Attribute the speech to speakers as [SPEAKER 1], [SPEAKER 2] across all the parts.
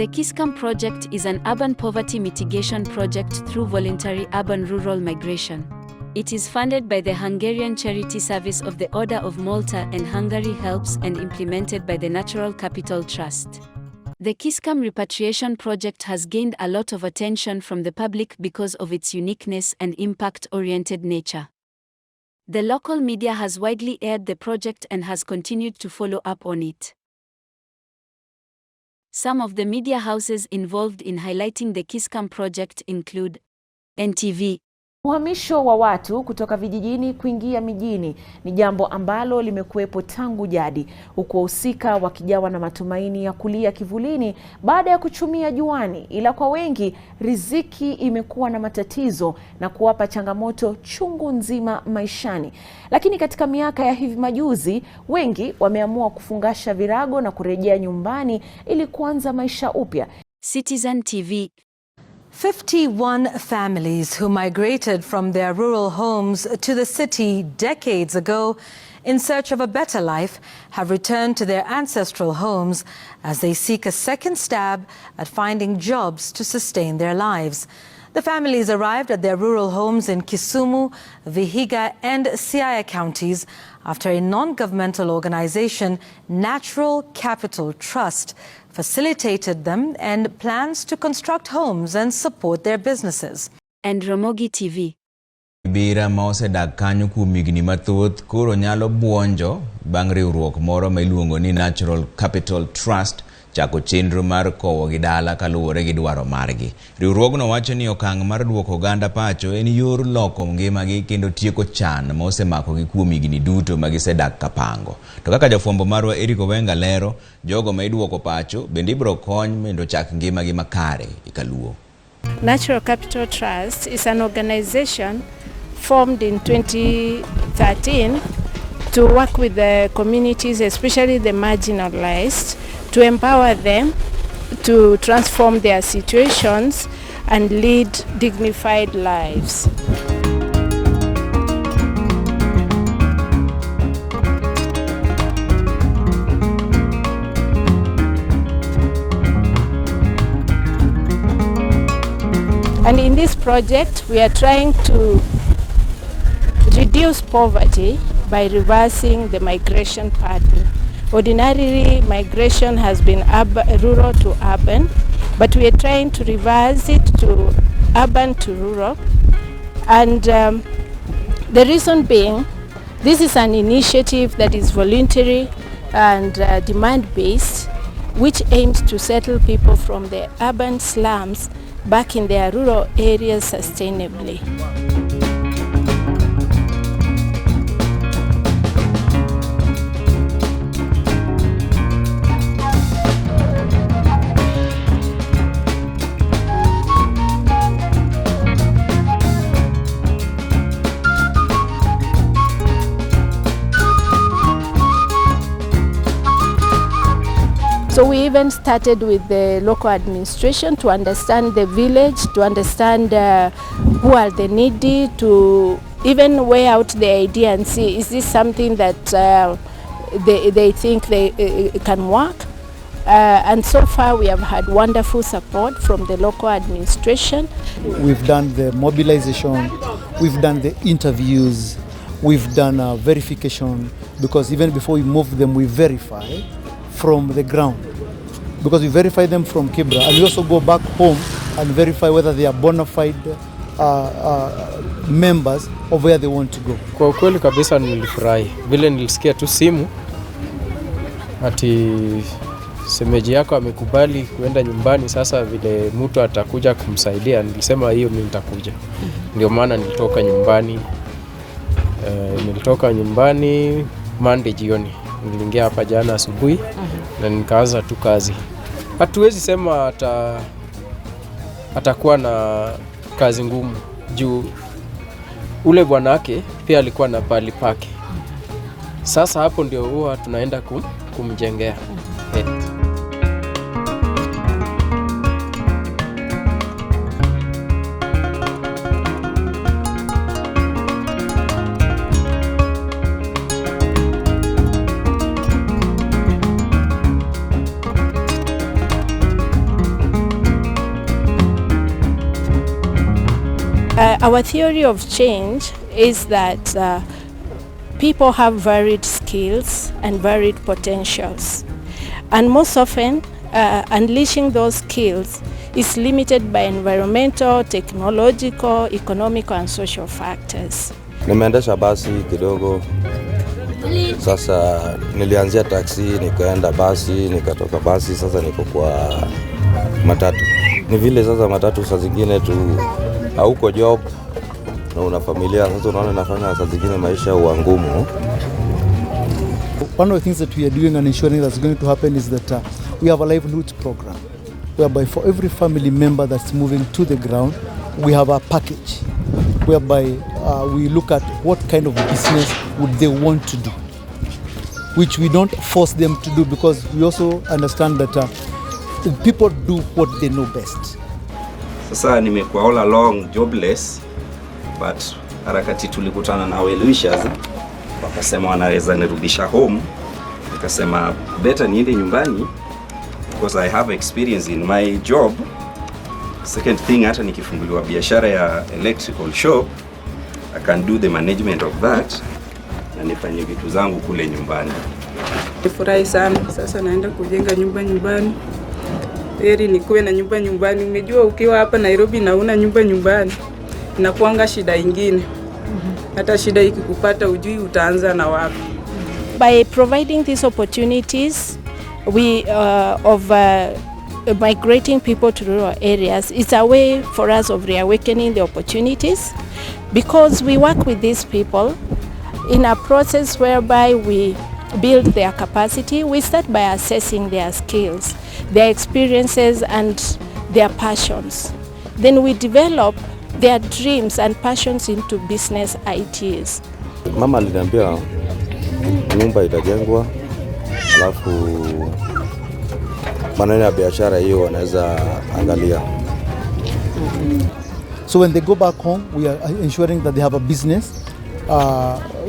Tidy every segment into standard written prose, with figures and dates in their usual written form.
[SPEAKER 1] The KISKAM project is an urban poverty mitigation project through voluntary urban-rural migration. It is funded by the Hungarian Charity Service of the Order of Malta and Hungary Helps and implemented by the Natural Capital Trust. The KISKAM repatriation project has gained a lot of attention from the public because of its uniqueness and impact-oriented nature. The local media has widely aired the project and has continued to follow up on it. Some of the media houses involved in highlighting the KISKAM project include NTV.
[SPEAKER 2] Uhamisho wa watu kutoka vijijini kuingia mijini ni jambo ambalo limekuwepo tangu jadi, huku wahusika wakijawa na matumaini ya kulia kivulini baada ya kuchumia juani, ila kwa wengi riziki imekuwa na matatizo na kuwapa changamoto chungu nzima maishani. Lakini katika miaka ya hivi majuzi, wengi wameamua kufungasha virago na kurejea nyumbani ili kuanza maisha upya.
[SPEAKER 1] Citizen TV.
[SPEAKER 3] 51 families who migrated from their rural homes to the city decades ago in search of a better life have returned to their ancestral homes as they seek a second stab at finding jobs to sustain their lives. The families arrived at their rural homes in Kisumu, Vihiga and Siaya counties after a non-governmental organization, Natural Capital Trust, facilitated them and plans to construct homes and support their businesses.
[SPEAKER 1] And Ramogi TV.
[SPEAKER 4] Bira ma osedak kanyo kuom higni mathoth koro nyalo buonjo bang' riwruok moro ma iluongo ni Natural Capital Trust chako chenro mar kowo gi dala kaluwore gi dwaro margi. Riwruogno wacho ni okang' mar duoko oganda pacho en yor loko ngimagi kendo tieko chan ma osemako gi kuom higni duto ma gisedak kapango. To kaka jafwambo marwa Eric Owenga lero, jogo ma iduoko pacho bende ibiro kony mondo chak ngimagi makare ikaluwo.
[SPEAKER 5] Natural Capital Trust is an organization formed in 2013 to work with the communities, especially the marginalized, to empower them to transform their situations and lead dignified lives. And in this project, we are trying to reduce poverty by reversing the migration pattern. Ordinarily, migration has been rural to urban, but we are trying to reverse it to urban to rural. And the reason being, this is an initiative that is voluntary and demand-based, which aims to settle people from the urban slums back in their rural areas sustainably. So we even started with the local administration to understand the village, to understand who are the needy, to even weigh out the idea and see, is this something that they think they can work? And so far we have had wonderful support from the local administration.
[SPEAKER 6] We've done the mobilization, we've done the interviews, we've done verification, because even before we move them, we verify from the ground, because we verify them from Kibra, and we also go back home and verify whether they are bona fide members of where they want to go.
[SPEAKER 7] Kwa kweli kabisa nilifurahi vile nilisikia tu simu ati semeji yako amekubali kuenda nyumbani, sasa vile mtu atakuja kumsaidia. Nilisema hiyo mimi nitakuja. Ndio maana nilitoka nyumbani Monday jioni. Niliingia hapa jana asubuhi na nikaanza tu kazi. Hatuwezi sema atakuwa na kazi ngumu juu ule bwanake pia alikuwa na pali pake. Sasa hapo ndio huwa tunaenda kumjengea.
[SPEAKER 5] Our theory of change is that people have varied skills and varied potentials. And most often, unleashing those skills is limited by environmental, technological, economical and social factors.
[SPEAKER 8] Nimeendesha basi kidogo. Sasa nilianzia taksi, nikaenda basi, nikatoka basi, sasa niko kwa matatu. Ni vile sasa matatu saa zingine tu hauko job na una familia, sasa unaona nafanya saa zingine maisha huwa ngumu.
[SPEAKER 6] One of the things that we are doing and ensuring that's going to happen is that we have a livelihoods program whereby for every family member that's moving to the ground, we have a package whereby we look at what kind of business would they want to do, which we don't force them to do because we also understand that people do what they know best.
[SPEAKER 9] Sasa nimekuwa all along jobless, but harakati tulikutana na well-wishers wakasema wanaweza nirudisha home. Nikasema better niende nyumbani because I have experience in my job. Second thing, hata nikifunguliwa biashara ya electrical shop, I can do the management of that na nifanye vitu zangu kule nyumbani.
[SPEAKER 10] Nifurahi sana, sasa naenda kujenga nyumba nyumbani. Heri nikuwe na nyumba nyumbani. Umejua ukiwa hapa Nairobi na una nyumba nyumbani, inakuanga shida ingine. Hata shida ikikupata ujui utaanza na wapi.
[SPEAKER 5] By providing these opportunities, we migrating people to rural areas, it's a way for us of reawakening the opportunities, because we work with these people in a process whereby we build their capacity. We start by assessing their skills, their experiences and their passions. Then we develop their dreams and passions into business ideas.
[SPEAKER 8] Mama aliniambia nyumba itajengwa, alafu maneno ya biashara hiyo wanaweza angalia.
[SPEAKER 6] So when they go back home, we are ensuring that they have a business,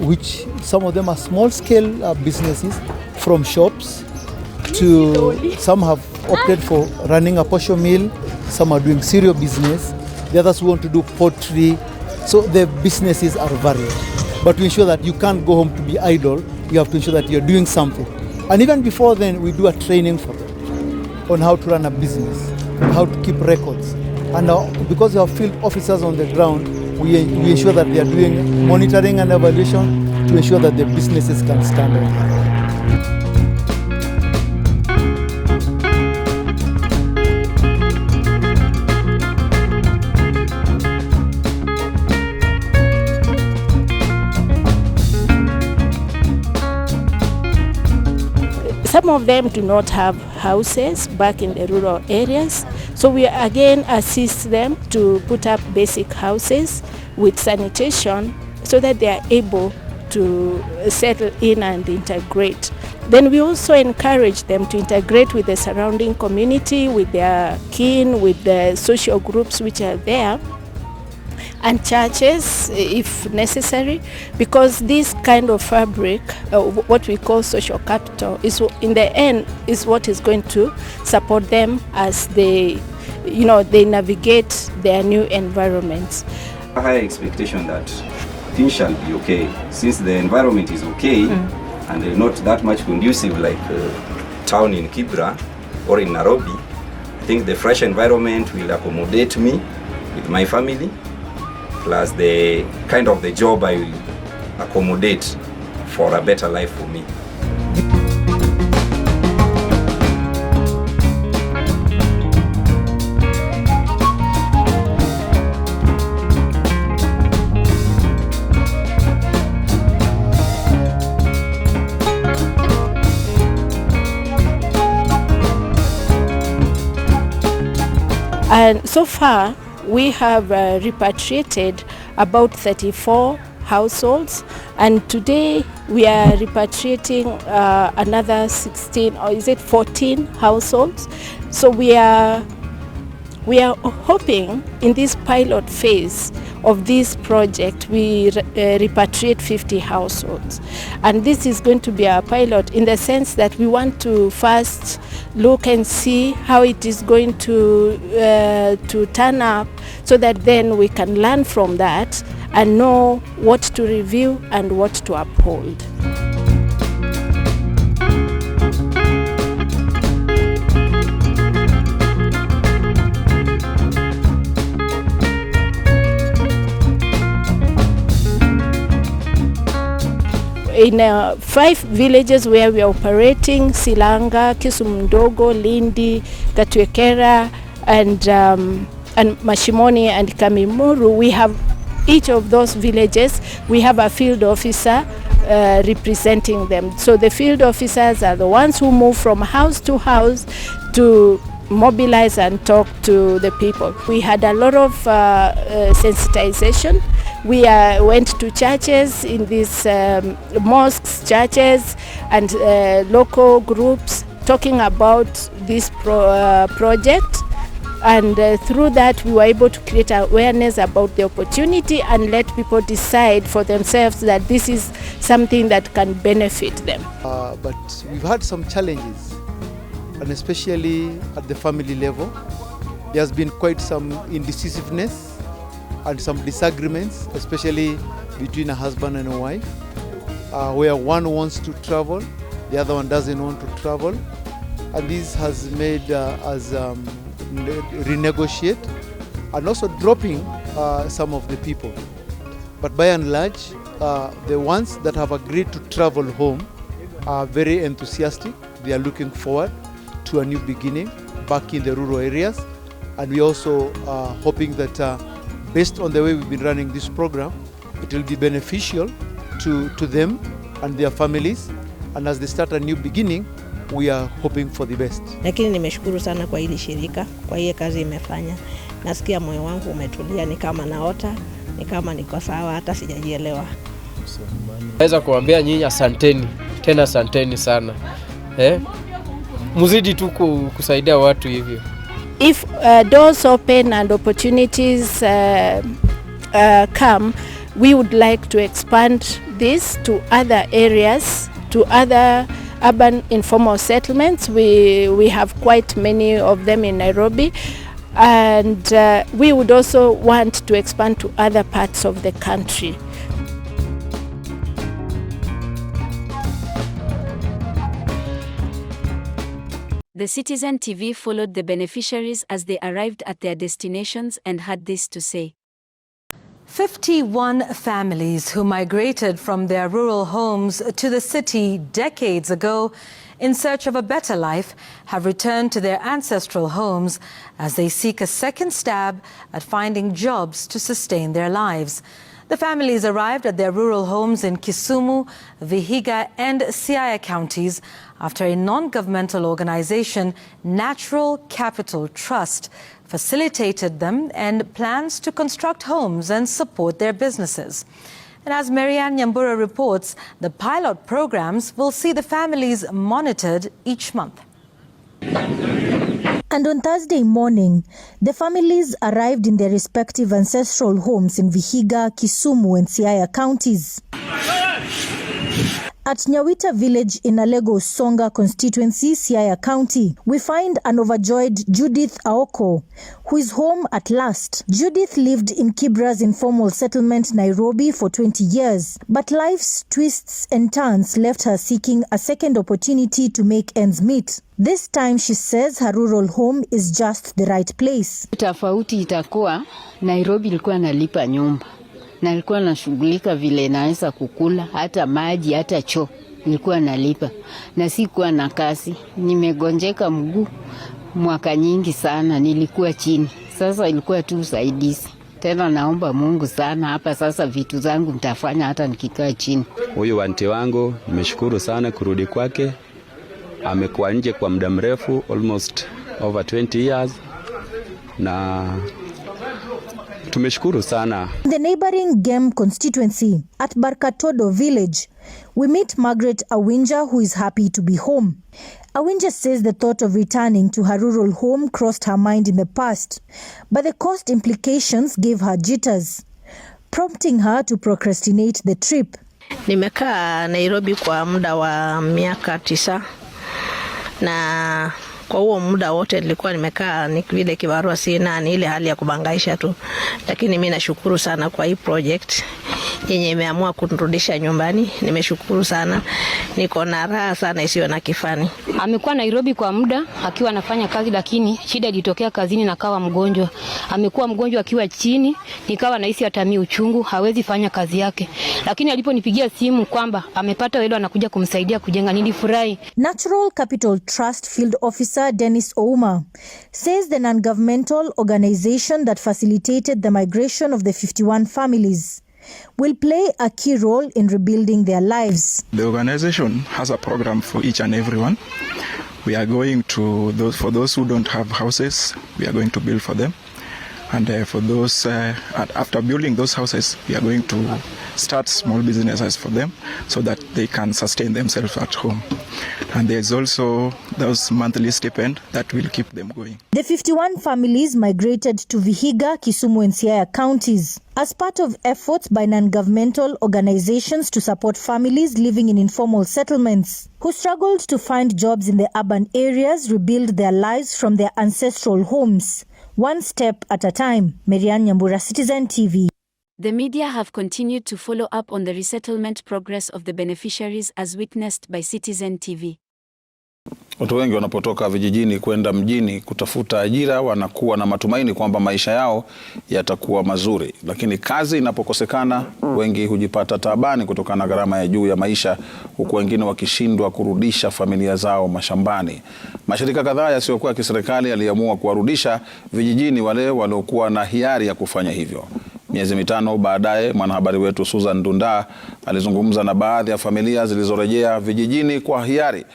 [SPEAKER 6] which some of them are small-scale businesses, from shops to some have opted for running a posho mill, some are doing cereal business, the others want to do poultry. So the businesses are varied. But we ensure that you can't go home to be idle. You have to ensure that you're doing something. And even before then, we do a training for them on how to run a business, how to keep records. And because we have field officers on the ground, we ensure that they are doing monitoring and evaluation to ensure that the businesses can stand on their own.
[SPEAKER 5] Some of them do not have houses back in the rural areas, so we again assist them to put up basic houses with sanitation so that they are able to settle in and integrate. Then we also encourage them to integrate with the surrounding community, with their kin, with the social groups which are there, and churches if necessary, because this kind of fabric, what we call social capital, is in the end is what is going to support them as they navigate their new environments.
[SPEAKER 9] A high expectation that things shall be okay, since the environment is okay and they're not that much conducive like town in Kibra or in Nairobi. I think the fresh environment will accommodate me with my family, plus the kind of the job I will accommodate for a better life for me.
[SPEAKER 5] And so far, we have repatriated about 34 households, and today we are repatriating another 16 or is it 14 households. So we are hoping in this pilot phase of this project, we repatriate 50 households. And this is going to be our pilot in the sense that we want to first look and see how it is going to turn up, so that then we can learn from that and know what to review and what to uphold. In 5 villages where we are operating, Silanga, Kisumu Ndogo, Lindi, Gatwekera, and Mashimoni and Kamimuru, we have each of those villages, we have a field officer representing them. So the field officers are the ones who move from house to house to mobilize and talk to the people. We had a lot of sensitization. We went to churches in these mosques, churches, and local groups talking about this project. And through that, we were able to create awareness about the opportunity and let people decide for themselves that this is something that can benefit them.
[SPEAKER 6] But we've had some challenges, and especially at the family level. There has been quite some indecisiveness and some disagreements, especially between a husband and a wife, where one wants to travel, the other one doesn't want to travel. And this has made us renegotiate and also dropping some of the people. But by and large, the ones that have agreed to travel home are very enthusiastic. They are looking forward to a new beginning back in the rural areas. And we also are hoping that based on the way we've been running this program, it will be beneficial to them and their families. And as they start a new beginning, we are hoping for the best.
[SPEAKER 11] Lakini nimeshukuru sana kwa hili shirika, kwa hiyo kazi imefanya. Nasikia moyo wangu umetulia, ni kama naota, ni kama niko sawa, hata sijajielewa.
[SPEAKER 7] Naweza kuambia nyinyi asanteni, tena asanteni sana. Muzidi tu kusaidia watu hivyo.
[SPEAKER 5] If doors open and opportunities come, we would like to expand this to other areas, to other urban informal settlements. We have quite many of them in Nairobi, and we would also want to expand to other parts of the country.
[SPEAKER 1] The Citizen TV followed the beneficiaries as they arrived at their destinations and had this to say.
[SPEAKER 3] 51 families who migrated from their rural homes to the city decades ago in search of a better life have returned to their ancestral homes as they seek a second stab at finding jobs to sustain their lives. The families arrived at their rural homes in Kisumu, Vihiga and Siaya counties after a non-governmental organization, Natural Capital Trust, facilitated them and plans to construct homes and support their businesses. And as Marianne Nyambura reports, the pilot programs will see the families monitored each month.
[SPEAKER 12] And on Thursday morning, the families arrived in their respective ancestral homes in Vihiga, Kisumu and Siaya counties. At Nyawita village in Alego Songa constituency, Siaya County, we find an overjoyed Judith Aoko, who is home at last. Judith lived in Kibra's informal settlement, Nairobi, for 20 years, but life's twists and turns left her seeking a second opportunity to make ends meet. This time, she says her rural home is just the right place.
[SPEAKER 13] Tofauti itakuwa Nairobi ilikuwa nalipa nyumba. Na nilikuwa nashughulika vile naweza kukula, hata maji, hata choo nilikuwa nalipa. Na sikuwa na kazi. Nimegonjeka mguu mwaka nyingi sana, nilikuwa chini. Sasa ilikuwa tu usaidizi. Tena naomba Mungu sana hapa sasa vitu zangu nitafanya hata nikikaa chini.
[SPEAKER 14] Huyu aunti wangu nimeshukuru sana kurudi kwake. Amekuwa nje kwa muda mrefu, almost over 20 years. Na tumeshukuru sana.
[SPEAKER 12] In the neighboring Gem constituency at Barkatodo village, we meet Margaret Awinja, who is happy to be home. Awinja says the thought of returning to her rural home crossed her mind in the past, but the cost implications gave her jitters. prompting her to procrastinate the trip.
[SPEAKER 11] Nimekaa Nairobi kwa muda wa miaka 9 na kwa huo muda wote nilikuwa nimekaa ni vile kibarua sina, ni ile hali ya kubangaisha tu, lakini mimi nashukuru sana kwa hii project yenye imeamua kunirudisha nyumbani. Nimeshukuru sana, niko na raha sana isiyo na kifani.
[SPEAKER 15] Amekuwa Nairobi kwa muda akiwa anafanya kazi, lakini shida ilitokea kazini na kawa mgonjwa. Amekuwa mgonjwa akiwa chini, nikawa nahisi atamii uchungu, hawezi fanya kazi yake. Lakini aliponipigia simu kwamba amepata wale anakuja kumsaidia kujenga, nilifurahi.
[SPEAKER 12] Natural Capital Trust Field Officer Dennis Ouma says the non-governmental organization that facilitated the migration of the 51 families will play a key role in rebuilding their lives.
[SPEAKER 16] The organization has a program for each and everyone. We are going to for those who don't have houses, we are going to build for them. And for those, after building those houses, we are going to start small businesses for them so that they can sustain themselves at home. And there's also those monthly stipend that will keep them going.
[SPEAKER 12] The 51 families migrated to Vihiga, Kisumu and Siaya counties as part of efforts by non-governmental organizations to support families living in informal settlements who struggled to find jobs in the urban areas rebuild their lives from their ancestral homes, one step at a time. Marian Nyambura, Citizen TV.
[SPEAKER 1] The media have continued to follow up on the resettlement progress of the beneficiaries as witnessed by Citizen TV.
[SPEAKER 17] Watu wengi wanapotoka vijijini kwenda mjini kutafuta ajira wanakuwa na matumaini kwamba maisha yao yatakuwa mazuri, lakini kazi inapokosekana wengi hujipata taabani kutokana na gharama ya juu ya maisha, huku wengine wakishindwa kurudisha familia zao mashambani. Mashirika kadhaa yasiyokuwa ya kiserikali yaliamua kuwarudisha vijijini wale waliokuwa na hiari ya kufanya hivyo. Miezi 5 baadaye, mwanahabari wetu Susan Dunda alizungumza na baadhi ya familia zilizorejea vijijini kwa hiari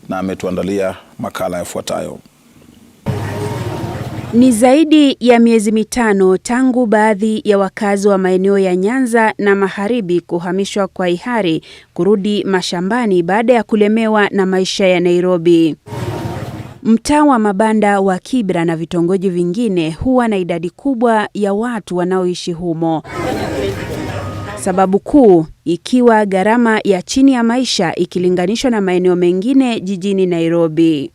[SPEAKER 17] na ametuandalia makala yafuatayo.
[SPEAKER 18] Ni zaidi ya miezi 5 tangu baadhi ya wakazi wa maeneo ya Nyanza na Magharibi kuhamishwa kwa hiari kurudi mashambani baada ya kulemewa na maisha ya Nairobi. Mtaa wa mabanda wa Kibra na vitongoji vingine huwa na idadi kubwa ya watu wanaoishi humo. Sababu kuu ikiwa gharama ya chini ya maisha ikilinganishwa na maeneo mengine jijini Nairobi.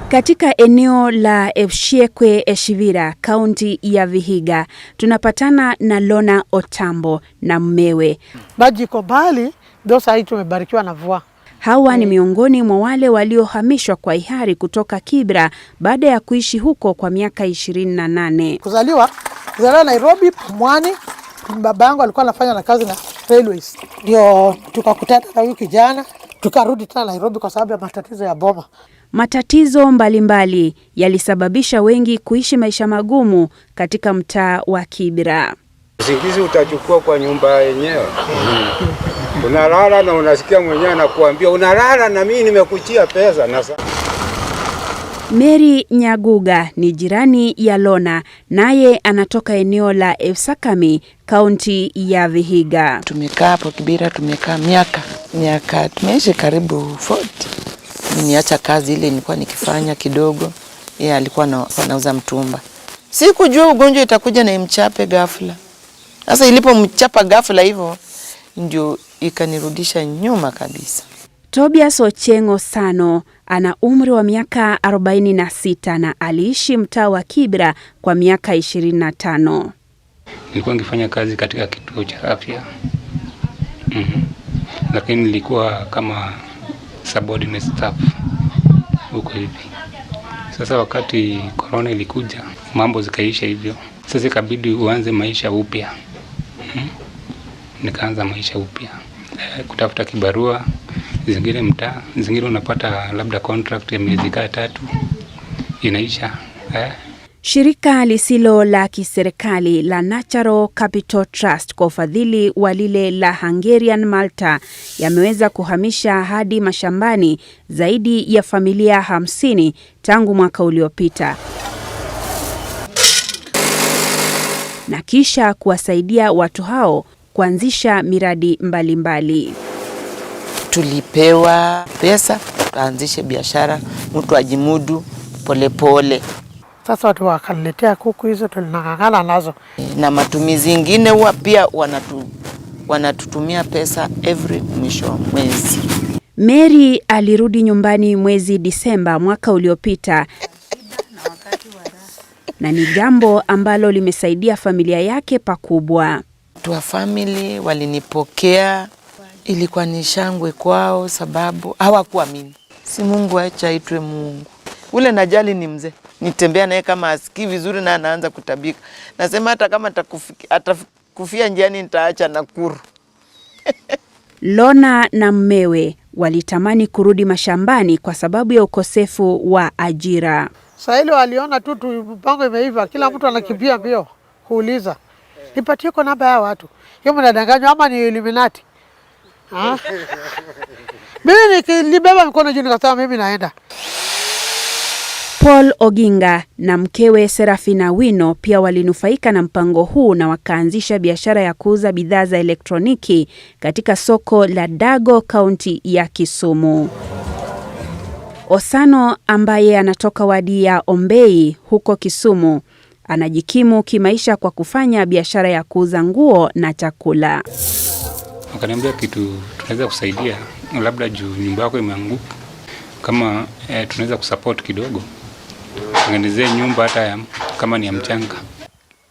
[SPEAKER 18] Katika eneo la Efshekwe Eshivira, kaunti ya Vihiga, tunapatana na Lona Otambo na mmewe.
[SPEAKER 19] Maji iko mbali, ndio sasa tumebarikiwa na mvua.
[SPEAKER 18] Hawa ni miongoni mwa wale waliohamishwa kwa hiari kutoka Kibra baada ya kuishi huko kwa miaka 28.
[SPEAKER 19] Kuzaliwa Nairobi, Pumwani. Baba yangu alikuwa anafanya na kazi na railways. Ndio tukakutana na huyu kijana, tukarudi tena Nairobi kwa sababu ya matatizo ya boma.
[SPEAKER 18] Matatizo mbalimbali yalisababisha wengi kuishi maisha magumu katika mtaa wa Kibra.
[SPEAKER 20] Usingizi utachukua kwa nyumba yenyewe. Unalala na unasikia mwenyewe anakuambia unalala na mimi nimekuchia pesa na
[SPEAKER 18] Mary Nyaguga ni jirani ya Lona, naye anatoka eneo la Efsakami, kaunti ya Vihiga.
[SPEAKER 21] Tumekaa hapo Kibira, tumekaa miaka tumeishi karibu 40. Niacha kazi ile nilikuwa nikifanya kidogo. Yeye alikuwa anauza mtumba. Sikujua ugonjwa itakuja na imchape ghafla. Sasa ilipomchapa ghafla hivyo ndio ikanirudisha nyuma kabisa.
[SPEAKER 18] Tobias Ochengo Sano ana umri wa miaka 46 na aliishi mtaa wa Kibra kwa miaka 25.
[SPEAKER 22] Nilikuwa nikifanya kazi katika kituo cha afya. Lakini nilikuwa kama subordinate staff huko hivi. Sasa wakati corona ilikuja, mambo zikaisha hivyo. Sasa ikabidi uanze maisha upya. Nikaanza maisha upya. Kutafuta kibarua, zingine mtaa, zingine unapata labda contract ya miezi 3 inaisha.
[SPEAKER 18] Shirika lisilo la kiserikali la Natural Capital Trust kwa ufadhili wa lile la Hungarian Malta yameweza kuhamisha hadi mashambani zaidi ya familia 50 tangu mwaka uliopita, na kisha kuwasaidia watu hao kuanzisha miradi mbalimbali.
[SPEAKER 21] Tulipewa pesa, tuanzishe biashara, mtu ajimudu polepole.
[SPEAKER 19] Sasa watu wakaniletea kuku hizo, tulinang'ang'ana nazo.
[SPEAKER 21] Na matumizi ingine huwa pia wanatutumia pesa every mwisho wa mwezi.
[SPEAKER 18] Mary alirudi nyumbani mwezi Disemba mwaka uliopita, na ni jambo ambalo limesaidia familia yake pakubwa.
[SPEAKER 21] Watu wa family walinipokea, ilikuwa ni shangwe kwao sababu hawakuamini. Si Mungu acha aitwe Mungu. Ule najali ni mzee. Nitembea naye kama asikii vizuri na anaanza kutabika. Nasema hata kama atakufia njiani nitaacha Nakuru.
[SPEAKER 18] Lona na mmewe walitamani kurudi mashambani kwa sababu ya ukosefu wa ajira.
[SPEAKER 19] Sasa ile waliona tu mpango imeiva, kila mtu anakimbia mbio kuuliza, nipatie kwa namba ya watu. Yeye mnadanganywa ama ni Illuminati? Mimi nilibeba mkono juu nikasema mimi naenda.
[SPEAKER 18] Paul Oginga na mkewe Serafina Wino pia walinufaika na mpango huu na wakaanzisha biashara ya kuuza bidhaa za elektroniki katika soko la Dago, kaunti ya Kisumu. Osano ambaye anatoka wadi ya Ombei huko Kisumu anajikimu kimaisha kwa kufanya biashara ya kuuza nguo na chakula.
[SPEAKER 22] Wakaniambia kitu tunaweza kusaidia, labda juu nyumba yako imeanguka, kama tunaweza kusupport kidogo, tengenezee nyumba hata kama ni ya mchanga.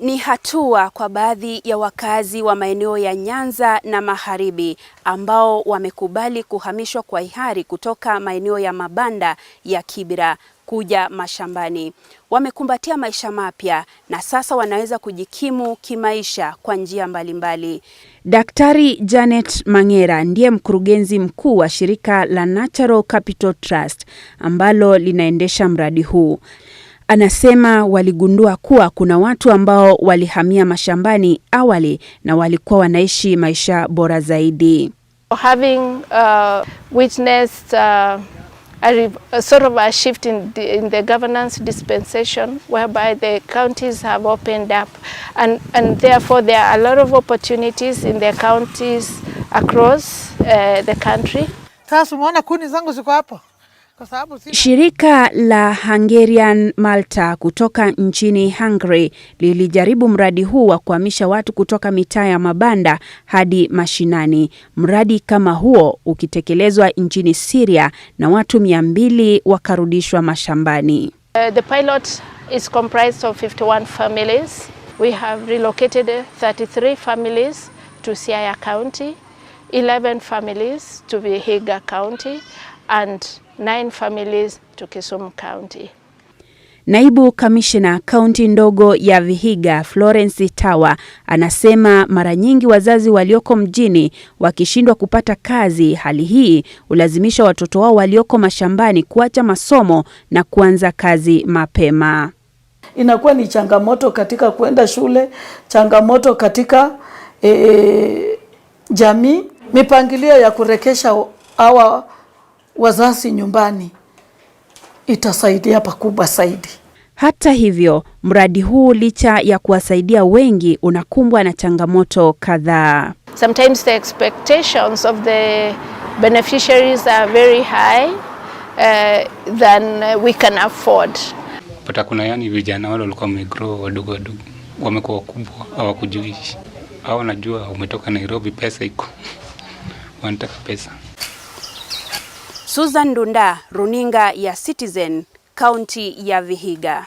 [SPEAKER 18] Ni hatua kwa baadhi ya wakazi wa maeneo ya Nyanza na Magharibi ambao wamekubali kuhamishwa kwa hiari kutoka maeneo ya mabanda ya Kibera kuja mashambani. Wamekumbatia maisha mapya na sasa wanaweza kujikimu kimaisha kwa njia mbalimbali. Daktari Janet Mangera ndiye mkurugenzi mkuu wa shirika la Natural Capital Trust ambalo linaendesha mradi huu. Anasema waligundua kuwa kuna watu ambao walihamia mashambani awali na walikuwa wanaishi maisha bora zaidi.
[SPEAKER 5] Having witnessed a sort of a shift in the governance dispensation whereby the counties have opened up and therefore there are a lot of opportunities in the counties across the country.
[SPEAKER 19] Sasa umeona kuni zangu ziko hapo.
[SPEAKER 18] Shirika la Hungarian Malta kutoka nchini Hungary lilijaribu mradi huu wa kuhamisha watu kutoka mitaa ya mabanda hadi mashinani. Mradi kama huo ukitekelezwa nchini Syria na watu 200 wakarudishwa mashambani.
[SPEAKER 5] The pilot is comprised of 51 families. We have relocated 33 families to Siaya County, 11 families to Vihiga County and 9 families to Kisumu County.
[SPEAKER 18] Naibu kamishna kaunti ndogo ya Vihiga, Florence Tawa, anasema mara nyingi wazazi walioko mjini wakishindwa kupata kazi, hali hii ulazimisha watoto wao walioko mashambani kuacha masomo na kuanza kazi mapema.
[SPEAKER 2] Inakuwa ni changamoto katika kwenda shule, changamoto katika jamii, mipangilio ya kurekesha hawa wazazi nyumbani itasaidia pakubwa zaidi.
[SPEAKER 18] Hata hivyo, mradi huu licha ya kuwasaidia wengi unakumbwa na changamoto kadhaa.
[SPEAKER 5] Sometimes the expectations of the beneficiaries are very high than we can afford.
[SPEAKER 22] Pata kuna vijana wale walikuwa wamegrow wadogo wamekuwa wakubwa hawakujui. Hao wanajua umetoka Nairobi, pesa iko. Wanataka pesa.
[SPEAKER 18] Susan Ndunda, runinga ya Citizen, kaunti ya Vihiga.